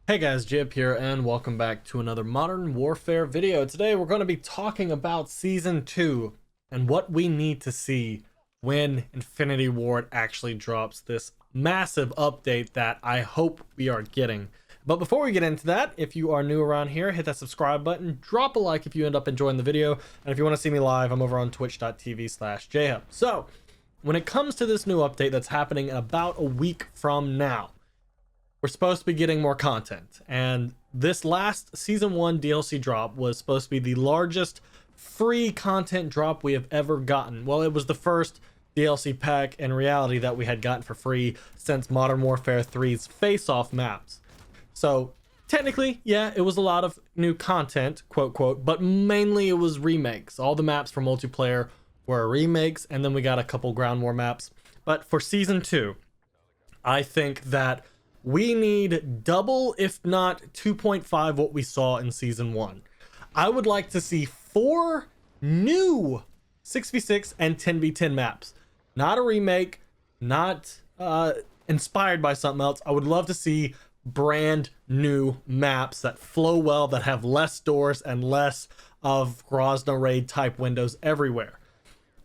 Hey guys, Jib here, and welcome back to another Modern Warfare video. Today we're going to be talking about Season 2 and what we need to see when Infinity Ward actually drops this massive update that I hope we are getting. But before we get into that, if you are new around here, hit that subscribe button, drop a like if you end up enjoying the video, and if you want to see me live, I'm over on twitch.tv/jhub. So, when it comes to this new update that's happening in about a week from now, we're supposed to be getting more content, and this last season 1 DLC drop was supposed to be the largest free content drop we have ever gotten. Well, it was the first DLC pack in reality that we had gotten for free since Modern Warfare 3's face-off maps. So technically, yeah, it was a lot of new content, quote quote, but mainly it was remakes. All the maps for multiplayer were remakes, and then we got a couple ground war maps. But for season 2, I think that we need double, if not 2.5, what we saw in season 1. I would like to see 4 new 6v6 and 10v10 maps. Not a remake, not inspired by something else. I would love to see brand new maps that flow well, that have less doors and less of Grozno raid type windows everywhere.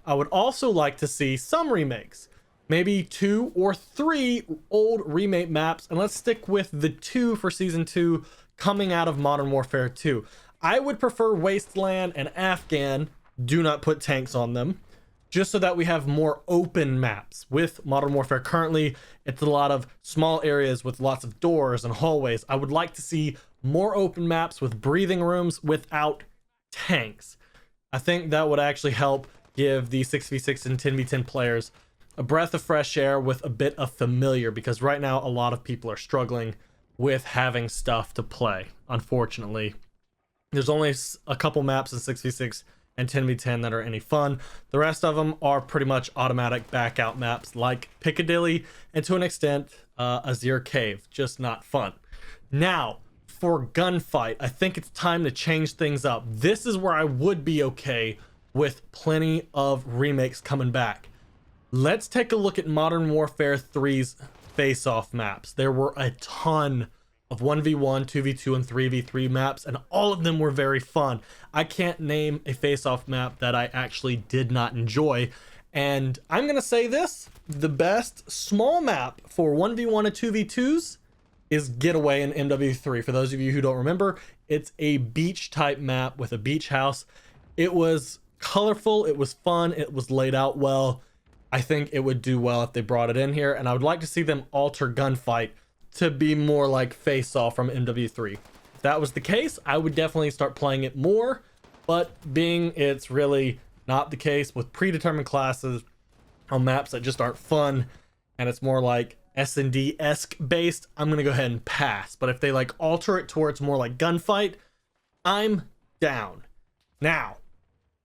I would also like to see some remakes. Maybe 2 or 3 old remake maps, and let's stick with the 2 for season 2 coming out of Modern Warfare 2. I would prefer Wasteland and Afghan, do not put tanks on them, just so that we have more open maps. With Modern Warfare currently, it's a lot of small areas with lots of doors and hallways. I would like to see more open maps with breathing rooms without tanks. I think that would actually help give the 6v6 and 10v10 players a breath of fresh air with a bit of familiar, because right now a lot of people are struggling with having stuff to play. Unfortunately, there's only a couple maps in 6v6 and 10v10 that are any fun. The rest of them are pretty much automatic back out maps like Piccadilly and to an extent Azir Cave, just not fun. Now for gunfight, I think it's time to change things up. This is where I would be okay with plenty of remakes coming back. Let's take a look at Modern Warfare 3's face-off maps. There were a ton of 1v1, 2v2, and 3v3 maps, and all of them were very fun. I can't name a face-off map that I actually did not enjoy. And I'm going to say this, the best small map for 1v1 and 2v2s is Getaway in MW3. For those of you who don't remember, it's a beach type map with a beach house. It was colorful, it was fun, it was laid out well. I think it would do well if they brought it in here, and I would like to see them alter gunfight to be more like Face Off from MW3. If that was the case, I would definitely start playing it more, but being it's really not the case with predetermined classes on maps that just aren't fun, and it's more like S&D-esque based, I'm gonna go ahead and pass. But if they like alter it towards more like gunfight, I'm down. Now,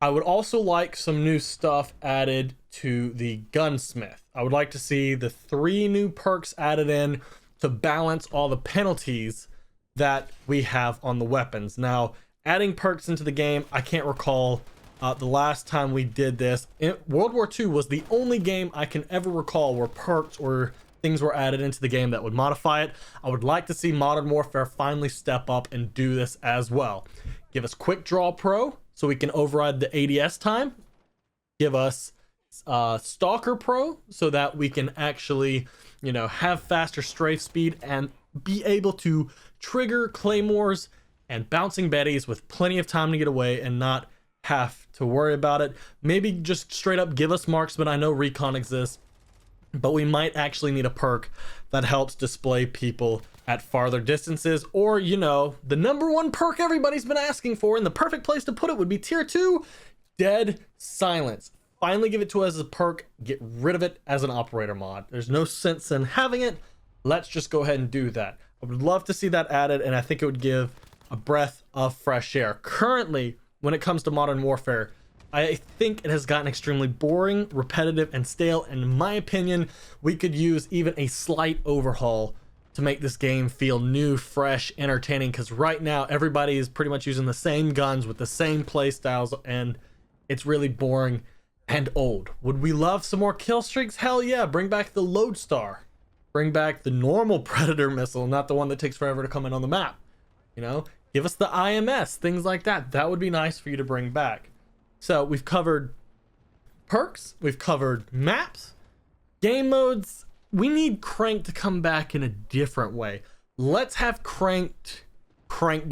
I would also like some new stuff added to the gunsmith. I would like to see the 3 new perks added in to balance all the penalties that we have on the weapons. Now, adding perks into the game, I can't recall the last time we did this. World War II was the only game I can ever recall where perks or things were added into the game that would modify it. I would like to see Modern Warfare finally step up and do this as well. Give us Quick Draw Pro, so we can override the ADS time. Give us Stalker Pro, so that we can actually, have faster strafe speed and be able to trigger claymores and bouncing betties with plenty of time to get away and not have to worry about it. Maybe just straight up give us Marksman. I know Recon exists, but we might actually need a perk that helps display people at farther distances, or the number 1 perk everybody's been asking for, and the perfect place to put it would be tier 2, Dead Silence. Finally give it to us as a perk, get rid of it as an operator mod. There's no sense in having it. Let's just go ahead and do that. I would love to see that added, and I think it would give a breath of fresh air. Currently, when it comes to Modern Warfare, I think it has gotten extremely boring, repetitive, and stale. And in my opinion, we could use even a slight overhaul to make this game feel new, fresh, entertaining, because right now everybody is pretty much using the same guns with the same play styles, and it's really boring and old. Would we love some more kill streaks? Hell yeah, bring back the Lodestar. Bring back the normal Predator missile, not the one that takes forever to come in on the map. You know, give us the IMS, things like that. That would be nice for you to bring back. So we've covered perks, we've covered maps, game modes. We need Cranked to come back in a different way. Let's have cranked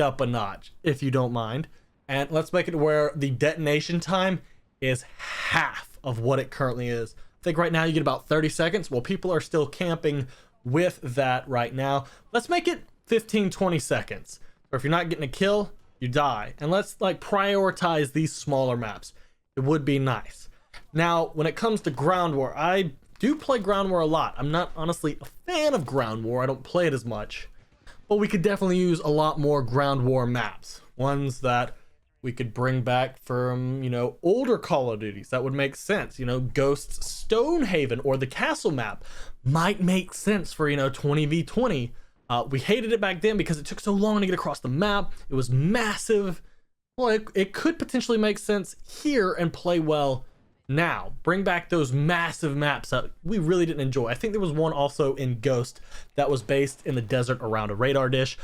up a notch, if you don't mind. And let's make it where the detonation time is half of what it currently is. I think right now you get about 30 seconds. Well, people are still camping with that right now. Let's make it 15, 20 seconds. Or if you're not getting a kill, you die. And let's like prioritize these smaller maps. It would be nice. Now, when it comes to Ground War, I do play Ground War a lot. I'm not honestly a fan of Ground War. I don't play it as much. But we could definitely use a lot more Ground War maps. Ones that we could bring back from, you know, older Call of Duties. That would make sense. You know, Ghosts Stonehaven or the Castle map might make sense for, you know, 20v20. We hated it back then because it took so long to get across the map. It was massive. Well, it could potentially make sense here and play well now. Bring back those massive maps that we really didn't enjoy. I think there was one also in Ghost that was based in the desert around a radar dish.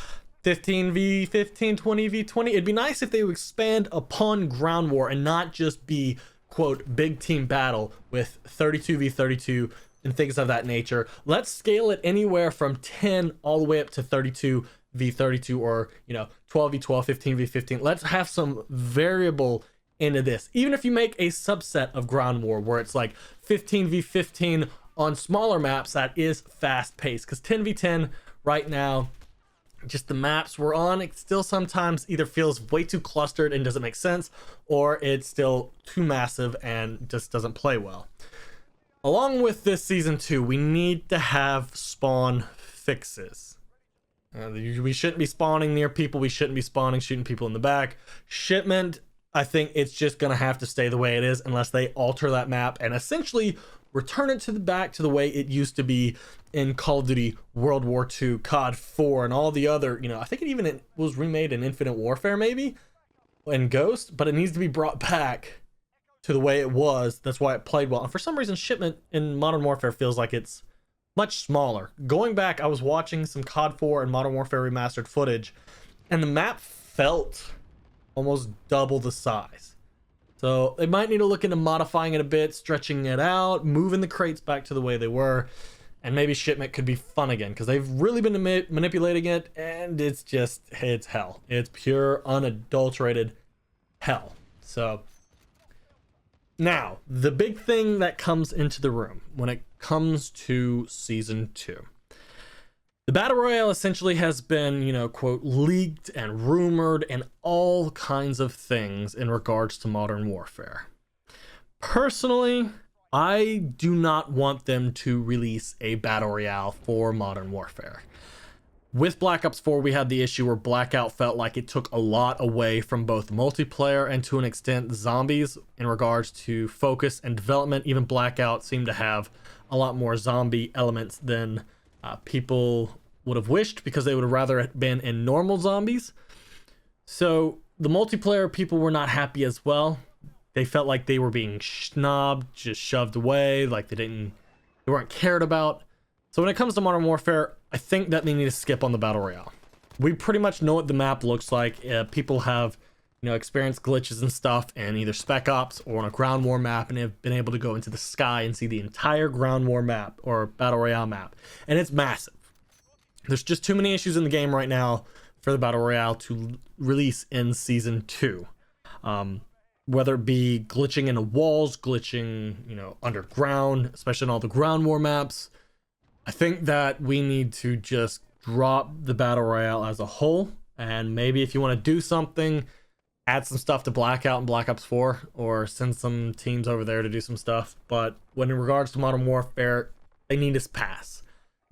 15v15, 20v20. It'd be nice if they would expand upon Ground War and not just be, quote, big team battle with 32v32 and things of that nature. Let's scale it anywhere from 10 all the way up to 32v32 or, you know, 12v12, 15v15. Let's have some variable into this. Even if you make a subset of Ground War where it's like 15v15 on smaller maps, that is fast paced, because 10v10 right now, just the maps we're on, it still sometimes either feels way too clustered and doesn't make sense, or it's still too massive and just doesn't play well. Along with this season 2, we need to have spawn fixes. We shouldn't be spawning near people. We shouldn't be shooting people in the back. Shipment, I think it's just going to have to stay the way it is unless they alter that map and essentially return it to the back to the way it used to be in Call of Duty World War II, COD 4, and all the other, you know, I think it was remade in Infinite Warfare maybe, and Ghost, but it needs to be brought back to the way it was. That's why it played well. And for some reason, Shipment in Modern Warfare feels like it's much smaller. Going back, I was watching some COD 4 and Modern Warfare Remastered footage, and the map felt almost double the size. So they might need to look into modifying it a bit, stretching it out, moving the crates back to the way they were, and maybe Shipment could be fun again, because they've really been manipulating it, and it's hell. It's pure, unadulterated hell. So now, the big thing that comes into the room when it comes to Season 2. The Battle Royale essentially has been, you know, quote, leaked and rumored and all kinds of things in regards to Modern Warfare. Personally, I do not want them to release a Battle Royale for Modern Warfare. With Black Ops 4, we had the issue where Blackout felt like it took a lot away from both multiplayer and to an extent zombies in regards to focus and development. Even Blackout seemed to have a lot more zombie elements than people would have wished, because they would have rather been in normal zombies. So the multiplayer people were not happy as well. They felt like they were being snobbed, just shoved away, like they weren't cared about. So when it comes to Modern Warfare, I think that they need to skip on the Battle Royale. We pretty much know what the map looks like. People have, you know, experienced glitches and stuff in either Spec Ops or on a Ground War map, and have been able to go into the sky and see the entire Ground War map or Battle Royale map. And it's massive. There's just too many issues in the game right now for the Battle Royale to release in Season 2. Whether it be glitching into walls, glitching, you know, underground, especially in all the Ground War maps. I think that we need to just drop the Battle Royale as a whole. And maybe if you want to do something, add some stuff to Blackout and Black Ops 4, or send some teams over there to do some stuff. But when in regards to Modern Warfare, they need to pass,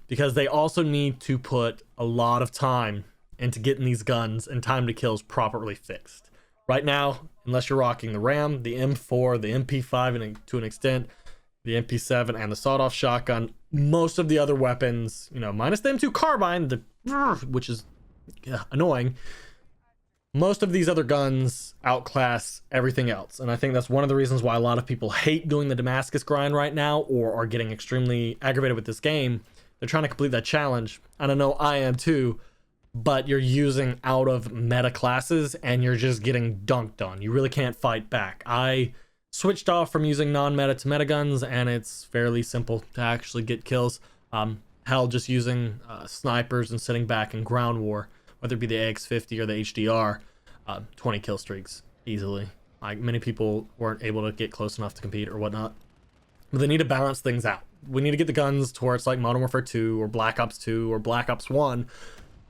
because they also need to put a lot of time into getting these guns and time to kills properly fixed. Right now, unless you're rocking the RAM, the M4, the MP5, and to an extent, the MP7 and the sawed-off shotgun, most of the other weapons, you know, minus the M2 carbine, which is annoying, most of these other guns outclass everything else. And I think that's one of the reasons why a lot of people hate doing the Damascus grind right now, or are getting extremely aggravated with this game, They're trying to complete that challenge. I don't know, I am too, but you're using out of meta classes and you're just getting dunked on. You really can't fight back. I switched off from using non-meta to meta guns, and it's fairly simple to actually get kills. Hell, just using snipers and sitting back in ground war, whether it be the AX50 or the HDR, 20 kill streaks easily. Like, many people weren't able to get close enough to compete or whatnot. But they need to balance things out. We need to get the guns to where it's like Modern Warfare 2 or Black Ops 2 or Black Ops 1,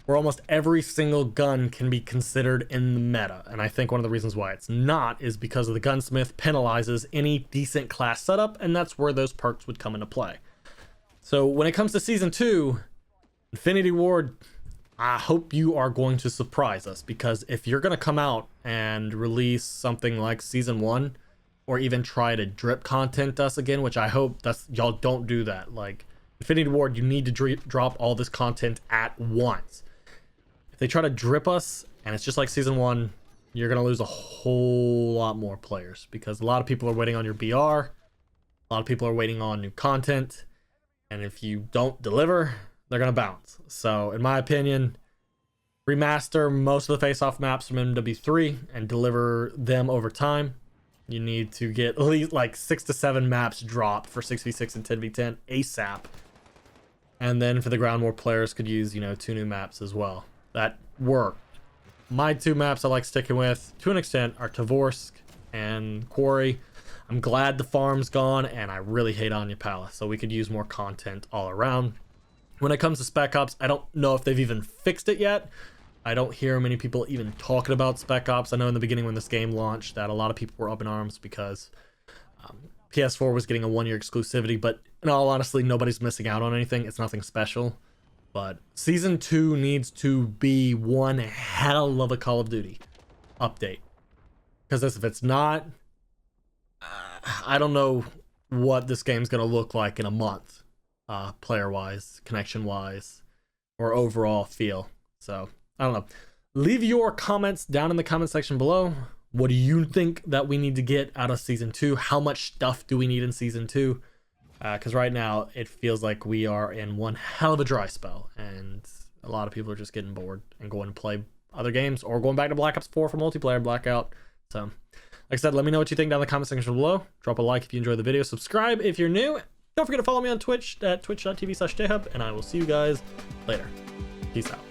where almost every single gun can be considered in the meta. And I think one of the reasons why it's not is because of the gunsmith penalizes any decent class setup, and that's where those perks would come into play. So when it comes to Season 2, Infinity Ward, I hope you are going to surprise us, because if you're going to come out and release something like Season 1, or even try to drip content us again, which I hope y'all don't do that. Like, Infinity Ward, you need to drop all this content at once. If they try to drip us and it's just like Season 1, you're going to lose a whole lot more players, because a lot of people are waiting on your BR, a lot of people are waiting on new content, and if you don't deliver, they're going to bounce. So in my opinion, remaster most of the face-off maps from MW3 and deliver them over time. You need to get at least like 6 to 7 maps dropped for 6v6 and 10v10 ASAP. And then for the ground war players could use, 2 new maps as well. That worked. My 2 maps I like sticking with, to an extent, are Tovorsk and Quarry. I'm glad the farm's gone, and I really hate Anya Palace, so we could use more content all around. When it comes to Spec Ops, I don't know if they've even fixed it yet. I don't hear many people even talking about Spec Ops. I know in the beginning when this game launched that a lot of people were up in arms because PS4 was getting a 1-year exclusivity, but in all honesty, nobody's missing out on anything. It's nothing special. But Season 2 needs to be one hell of a Call of Duty update. Because if it's not, I don't know what this game's going to look like in a month, player-wise, connection-wise, or overall feel. So, I don't know. Leave your comments down in the comment section below. What do you think that we need to get out of Season 2? How much stuff do we need in Season 2? Because right now, it feels like we are in one hell of a dry spell, and a lot of people are just getting bored and going to play other games, or going back to Black Ops 4 for multiplayer Blackout. So, like I said, let me know what you think down in the comment section below. Drop a like if you enjoyed the video. Subscribe if you're new. Don't forget to follow me on Twitch at twitch.tv/jhub, and I will see you guys later. Peace out.